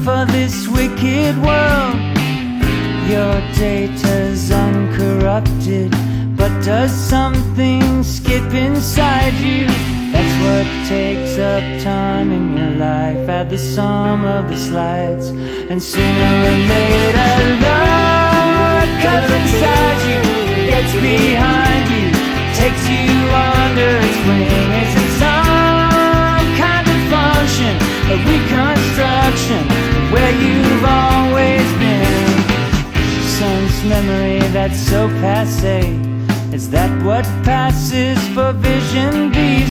for this wicked world. Your data's uncorrupted, but does something skip inside you? That's what takes up time in your life. Add the sum of the slides, and sooner or later love comes inside you, gets behind you, takes you under its wing. It's in some kind of function, a reconstruction of where you've always been. Son's memory that's so passé, is that what passes for vision? These